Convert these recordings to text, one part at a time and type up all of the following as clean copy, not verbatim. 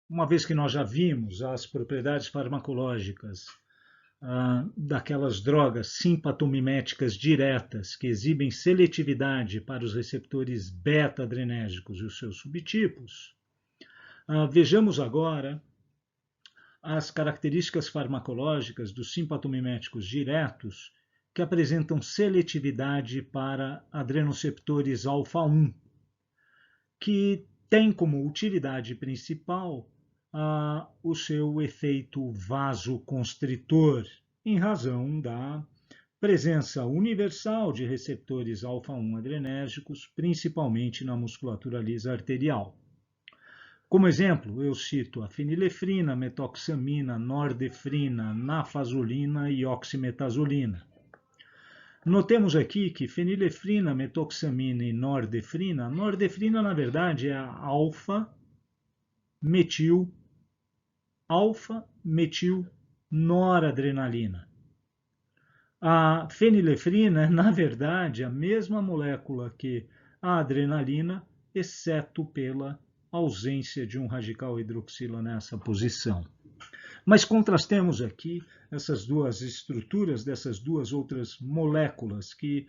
uma vez que nós já vimos as propriedades farmacológicas daquelas drogas simpatomiméticas diretas que exibem seletividade para os receptores beta-adrenérgicos e os seus subtipos, vejamos agora as características farmacológicas dos simpatomiméticos diretos que apresentam seletividade para adrenoceptores alfa-1, que tem como utilidade principal o seu efeito vasoconstritor, em razão da presença universal de receptores alfa-1 adrenérgicos, principalmente na musculatura lisa arterial. Como exemplo, eu cito a fenilefrina, metoxamina, nordefrina, nafazolina e oximetazolina. Notemos aqui que fenilefrina, metoxamina e nordefrina, na verdade é a alfa-metil-noradrenalina. A fenilefrina é, na verdade, a mesma molécula que a adrenalina, exceto pela ausência de um radical hidroxila nessa posição. Mas contrastemos aqui essas duas estruturas dessas duas outras moléculas que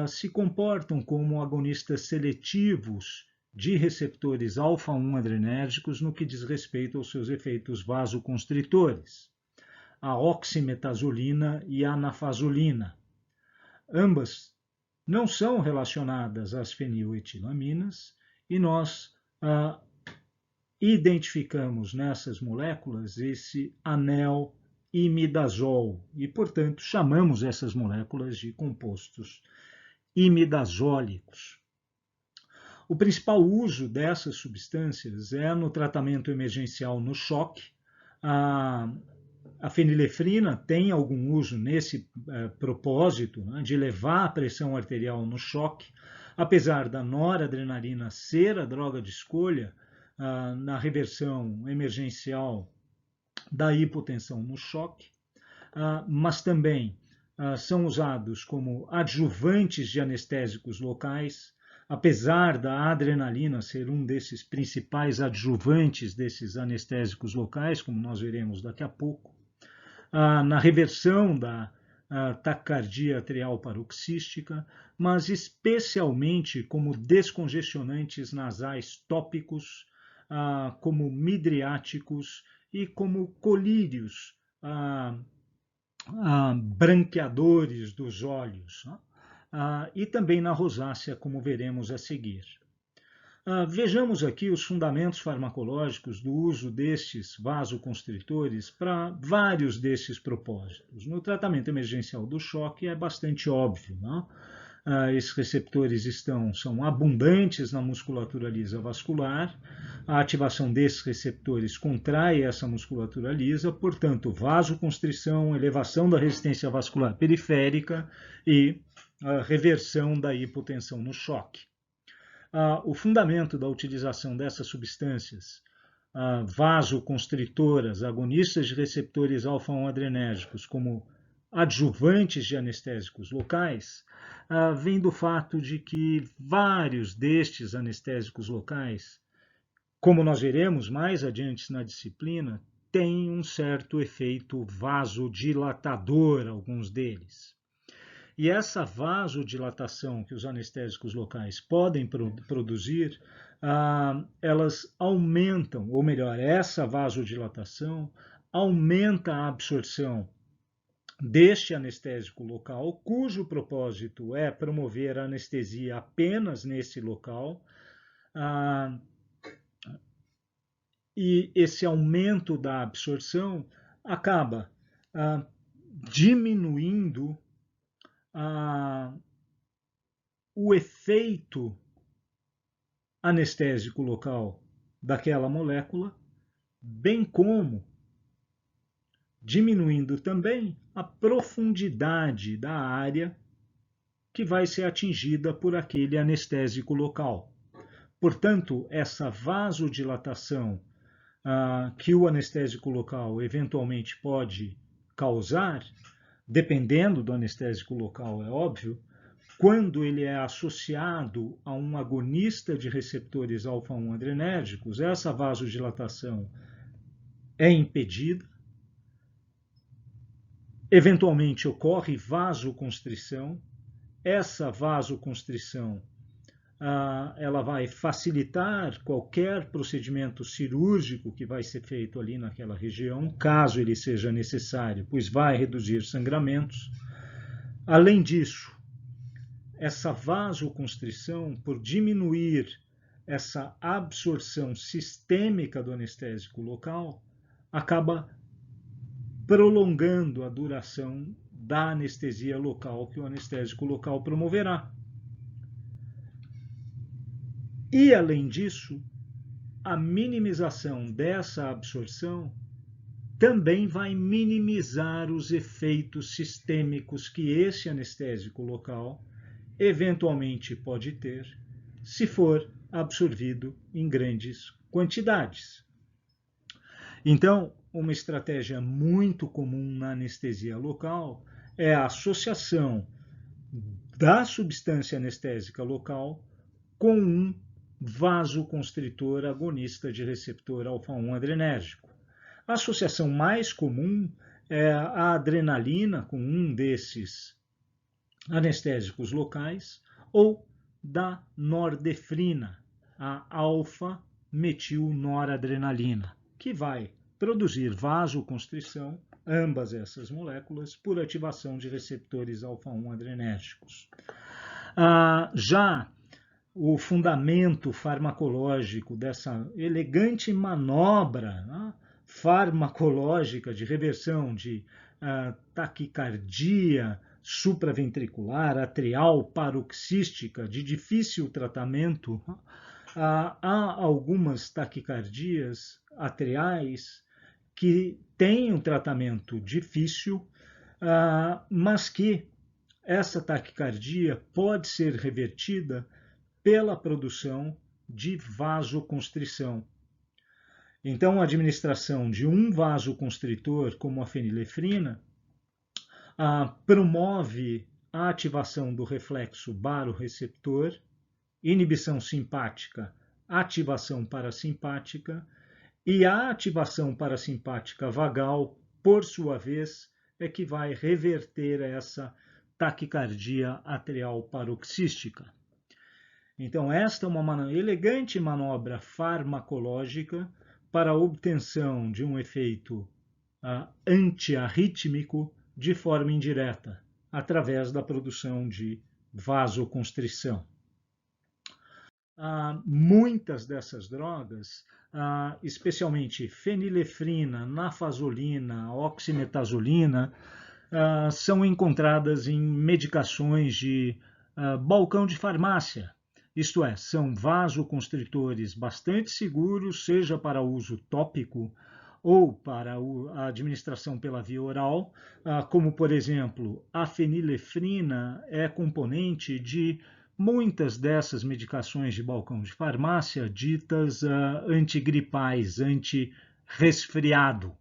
se comportam como agonistas seletivos de receptores alfa-1 adrenérgicos no que diz respeito aos seus efeitos vasoconstritores, a oximetazolina e a nafazolina. Ambas não são relacionadas às feniletilaminas e nós identificamos nessas moléculas esse anel imidazol e, portanto, chamamos essas moléculas de compostos imidazólicos. O principal uso dessas substâncias é no tratamento emergencial no choque. A fenilefrina tem algum uso nesse propósito, de levar a pressão arterial no choque, apesar da noradrenalina ser a droga de escolha na reversão emergencial da hipotensão no choque, mas também são usados como adjuvantes de anestésicos locais, apesar da adrenalina ser um desses principais adjuvantes desses anestésicos locais, como nós veremos daqui a pouco, na reversão da taquicardia atrial paroxística, mas especialmente como descongestionantes nasais tópicos, como midriáticos e como colírios branqueadores dos olhos, e também na rosácea, como veremos a seguir. Vejamos aqui os fundamentos farmacológicos do uso destes vasoconstritores para vários desses propósitos. No tratamento emergencial do choque é bastante óbvio, não? Esses receptores são abundantes na musculatura lisa vascular, a ativação desses receptores contrai essa musculatura lisa, portanto, vasoconstrição, elevação da resistência vascular periférica e reversão da hipotensão no choque. O fundamento da utilização dessas substâncias vasoconstritoras, agonistas de receptores alfa-1 adrenérgicos, como adjuvantes de anestésicos locais, vem do fato de que vários destes anestésicos locais, como nós veremos mais adiante na disciplina, têm um certo efeito vasodilatador, alguns deles. E essa vasodilatação que os anestésicos locais podem produzir, elas aumentam, ou melhor, essa vasodilatação aumenta a absorção deste anestésico local, cujo propósito é promover a anestesia apenas nesse local, e esse aumento da absorção acaba diminuindo o efeito anestésico local daquela molécula, bem como diminuindo também a profundidade da área que vai ser atingida por aquele anestésico local. Portanto, essa vasodilatação que o anestésico local eventualmente pode causar, dependendo do anestésico local, é óbvio, quando ele é associado a um agonista de receptores alfa-1 adrenérgicos, essa vasodilatação é impedida. Eventualmente ocorre vasoconstrição. Essa vasoconstrição ela vai facilitar qualquer procedimento cirúrgico que vai ser feito ali naquela região, caso ele seja necessário, pois vai reduzir sangramentos. Além disso, essa vasoconstrição, por diminuir essa absorção sistêmica do anestésico local, acaba prolongando a duração da anestesia local que o anestésico local promoverá. E, além disso, a minimização dessa absorção também vai minimizar os efeitos sistêmicos que esse anestésico local eventualmente pode ter se for absorvido em grandes quantidades. Então, uma estratégia muito comum na anestesia local é a associação da substância anestésica local com um vasoconstritor agonista de receptor alfa-1 adrenérgico. A associação mais comum é a adrenalina com um desses anestésicos locais ou da nordefrina, a alfa-metilnoradrenalina, que vai produzir vasoconstrição, ambas essas moléculas, por ativação de receptores alfa-1 adrenérgicos. Já o fundamento farmacológico dessa elegante manobra farmacológica de reversão de taquicardia supraventricular, atrial, paroxística, de difícil tratamento. Há algumas taquicardias atriais que têm um tratamento difícil, mas que essa taquicardia pode ser revertida pela produção de vasoconstrição. Então, a administração de um vasoconstritor, como a fenilefrina, promove a ativação do reflexo baroreceptor, inibição simpática, ativação parasimpática, e a ativação parasimpática vagal, por sua vez, é que vai reverter essa taquicardia atrial paroxística. Então, esta é uma elegante manobra farmacológica para a obtenção de um efeito antiarrítmico de forma indireta, através da produção de vasoconstrição. Muitas dessas drogas, especialmente fenilefrina, nafazolina, oximetazolina, são encontradas em medicações de balcão de farmácia. Isto é, são vasoconstritores bastante seguros, seja para uso tópico ou para a administração pela via oral, como, por exemplo, a fenilefrina é componente de muitas dessas medicações de balcão de farmácia ditas antigripais, anti-resfriado.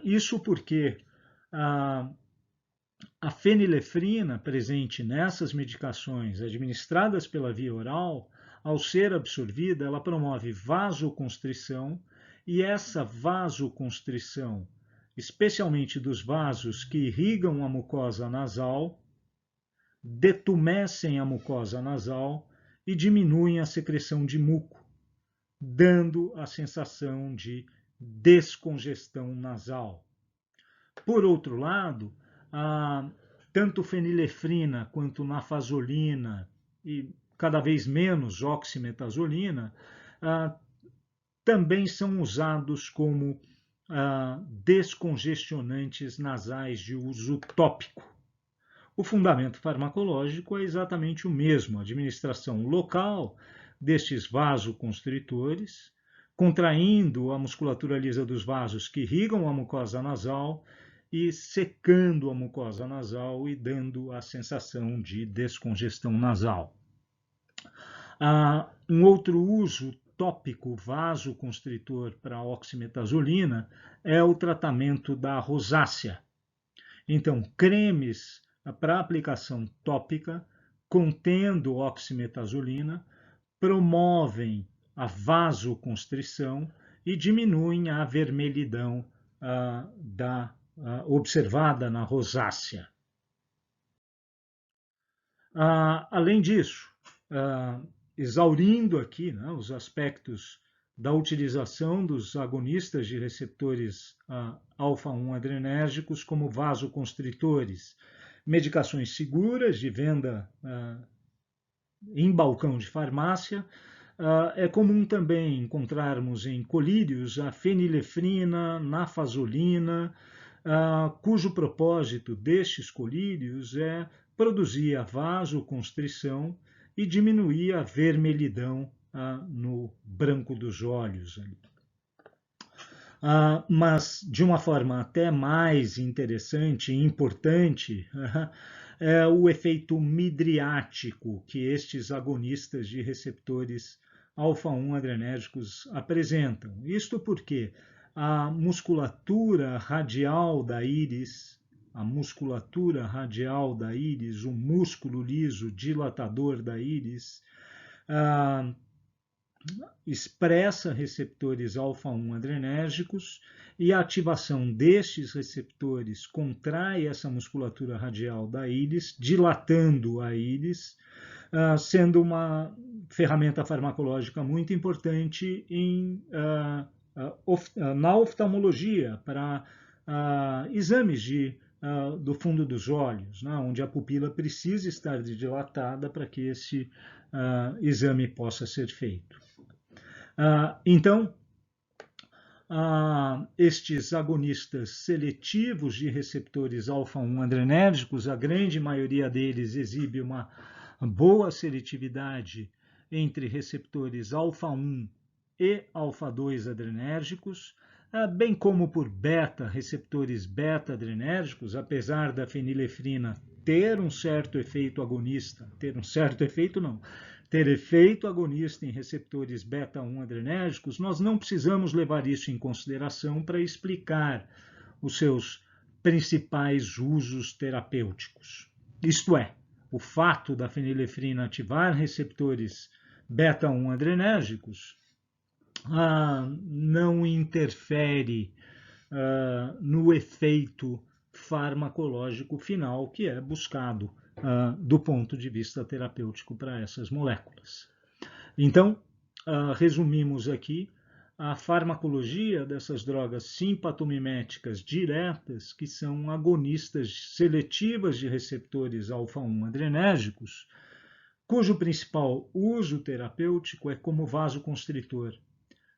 Isso porque a fenilefrina presente nessas medicações administradas pela via oral, ao ser absorvida, ela promove vasoconstrição, e essa vasoconstrição, especialmente dos vasos que irrigam a mucosa nasal, detumescem a mucosa nasal e diminuem a secreção de muco, dando a sensação de descongestão nasal. Por outro lado, tanto fenilefrina quanto nafazolina e cada vez menos oximetazolina também são usados como descongestionantes nasais de uso tópico. O fundamento farmacológico é exatamente o mesmo, a administração local destes vasoconstritores, contraindo a musculatura lisa dos vasos que irrigam a mucosa nasal e secando a mucosa nasal e dando a sensação de descongestão nasal. Um outro uso tópico vasoconstritor para a oximetazolina é o tratamento da rosácea. Então, cremes para aplicação tópica, contendo oximetazolina, promovem a vasoconstrição e diminuem a vermelhidão observada na rosácea. Além disso, exaurindo aqui, né, os aspectos da utilização dos agonistas de receptores alfa-1 adrenérgicos como vasoconstritores, medicações seguras de venda em balcão de farmácia. É comum também encontrarmos em colírios a fenilefrina, nafazolina, cujo propósito destes colírios é produzir a vasoconstrição e diminuir a vermelhidão no branco dos olhos. Mas, de uma forma até mais interessante e importante, é o efeito midriático que estes agonistas de receptores alfa-1 adrenérgicos apresentam. Isto porque a musculatura radial da íris, o músculo liso dilatador da íris, expressa receptores alfa-1 adrenérgicos e a ativação destes receptores contrai essa musculatura radial da íris, dilatando a íris, sendo uma ferramenta farmacológica muito importante na oftalmologia para exames do fundo dos olhos, né, onde a pupila precisa estar dilatada para que esse exame possa ser feito. Então, estes agonistas seletivos de receptores alfa-1 adrenérgicos, a grande maioria deles exibe uma boa seletividade entre receptores alfa-1 e alfa-2 adrenérgicos, bem como por receptores beta adrenérgicos, apesar da fenilefrina ter um certo efeito agonista, ter efeito agonista em receptores beta-1 adrenérgicos, nós não precisamos levar isso em consideração para explicar os seus principais usos terapêuticos. Isto é, o fato da fenilefrina ativar receptores beta-1 adrenérgicos não interfere no efeito farmacológico final que é buscado do ponto de vista terapêutico para essas moléculas. Então, resumimos aqui a farmacologia dessas drogas simpatomiméticas diretas, que são agonistas seletivas de receptores alfa-1 adrenérgicos, cujo principal uso terapêutico é como vasoconstritor,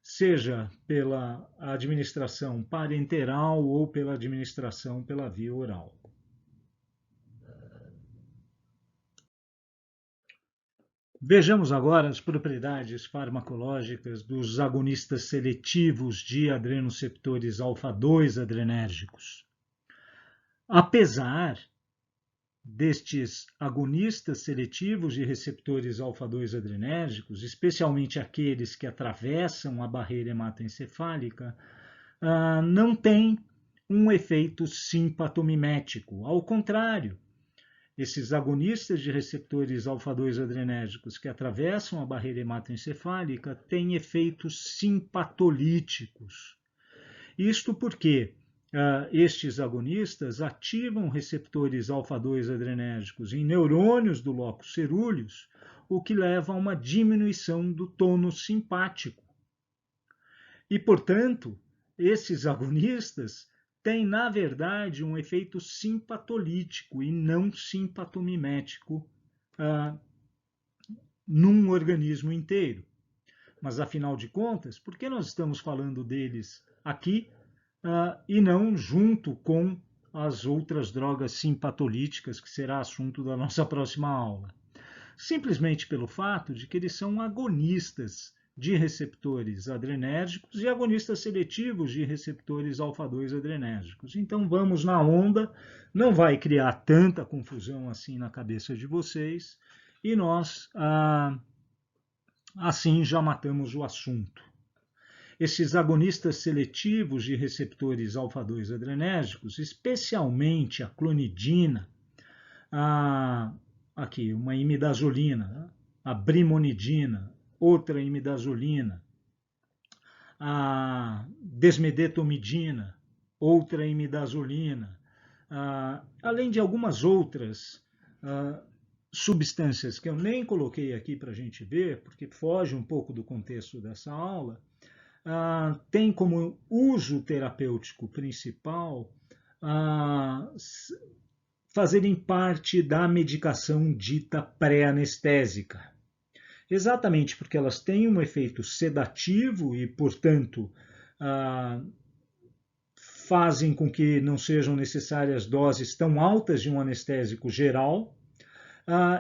seja pela administração parenteral ou pela administração pela via oral. Vejamos agora as propriedades farmacológicas dos agonistas seletivos de adrenoceptores alfa-2 adrenérgicos. Apesar destes agonistas seletivos de receptores alfa-2 adrenérgicos, especialmente aqueles que atravessam a barreira hematoencefálica, não têm um efeito simpatomimético. Ao contrário, esses agonistas de receptores alfa-2 adrenérgicos que atravessam a barreira hematoencefálica têm efeitos simpatolíticos. Isto porque estes agonistas ativam receptores alfa-2 adrenérgicos em neurônios do locus cerúleus, o que leva a uma diminuição do tônus simpático. E, portanto, esses agonistas têm, na verdade, um efeito simpatolítico e não simpatomimético num organismo inteiro. Mas, afinal de contas, por que nós estamos falando deles aqui e não junto com as outras drogas simpatolíticas, que será assunto da nossa próxima aula? Simplesmente pelo fato de que eles são agonistas de receptores adrenérgicos e agonistas seletivos de receptores alfa-2 adrenérgicos. Então vamos na onda, não vai criar tanta confusão assim na cabeça de vocês, e nós assim já matamos o assunto. Esses agonistas seletivos de receptores alfa-2 adrenérgicos, especialmente a clonidina, aqui, uma imidazolina, a brimonidina, outra imidazolina, a desmedetomidina, outra imidazolina, além de algumas outras substâncias que eu nem coloquei aqui para a gente ver, porque foge um pouco do contexto dessa aula, tem como uso terapêutico principal fazerem parte da medicação dita pré-anestésica. Exatamente porque elas têm um efeito sedativo e, portanto, fazem com que não sejam necessárias doses tão altas de um anestésico geral,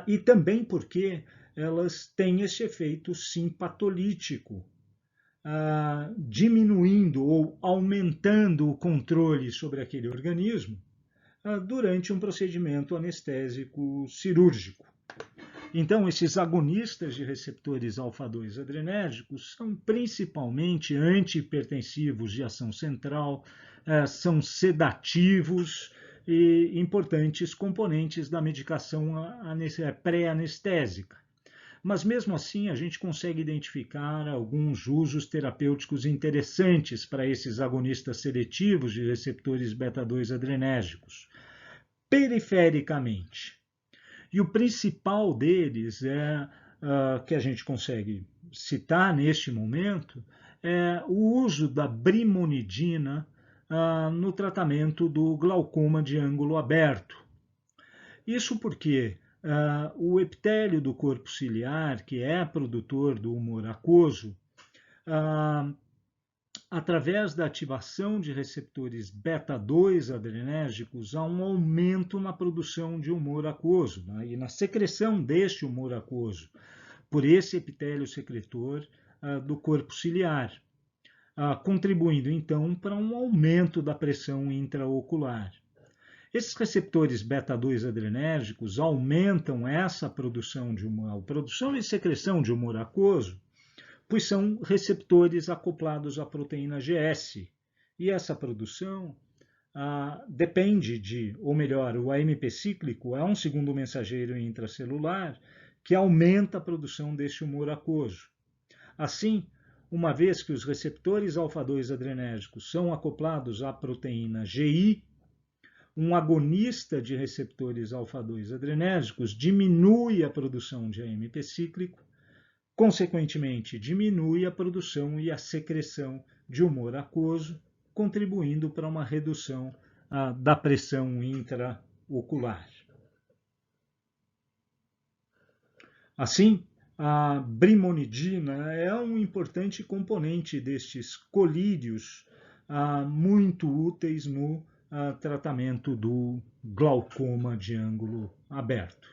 e também porque elas têm esse efeito simpatolítico, diminuindo ou aumentando o controle sobre aquele organismo durante um procedimento anestésico cirúrgico. Então, esses agonistas de receptores alfa-2 adrenérgicos são principalmente antihipertensivos de ação central, são sedativos e importantes componentes da medicação pré-anestésica. Mas mesmo assim, a gente consegue identificar alguns usos terapêuticos interessantes para esses agonistas seletivos de receptores beta-2 adrenérgicos, perifericamente. E o principal deles que a gente consegue citar neste momento é o uso da brimonidina no tratamento do glaucoma de ângulo aberto. Isso porque o epitélio do corpo ciliar, que é produtor do humor aquoso, através da ativação de receptores beta-2 adrenérgicos, há um aumento na produção de humor aquoso, né, e na secreção deste humor aquoso por esse epitélio secretor do corpo ciliar, contribuindo então para um aumento da pressão intraocular. Esses receptores beta-2 adrenérgicos aumentam essa produção de humor, produção e secreção de humor aquoso, pois são receptores acoplados à proteína GS. E essa produção depende de, ou melhor, o AMP cíclico é um segundo mensageiro intracelular que aumenta a produção deste humor aquoso. Assim, uma vez que os receptores alfa-2 adrenérgicos são acoplados à proteína GI, um agonista de receptores alfa-2 adrenérgicos diminui a produção de AMP cíclico, consequentemente diminui a produção e a secreção de humor aquoso, contribuindo para uma redução da pressão intraocular. Assim, a brimonidina é um importante componente destes colírios muito úteis no tratamento do glaucoma de ângulo aberto.